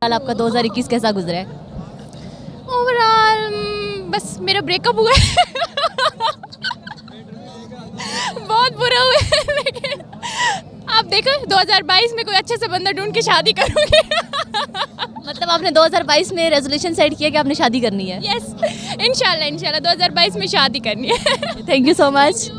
साल आपका 2021 कैसा गुजरा है? ओवरऑल बस मेरा ब्रेकअप हुआ है बहुत बुरा हुआ है, लेकिन आप देखो 2022 में कोई अच्छे से बंदा ढूंढ के शादी करूँगी मतलब आपने 2022 में रेजोल्यूशन सेट किया कि आपने शादी करनी है? यस, इंशाल्लाह 2022 में शादी करनी है। Thank you so much.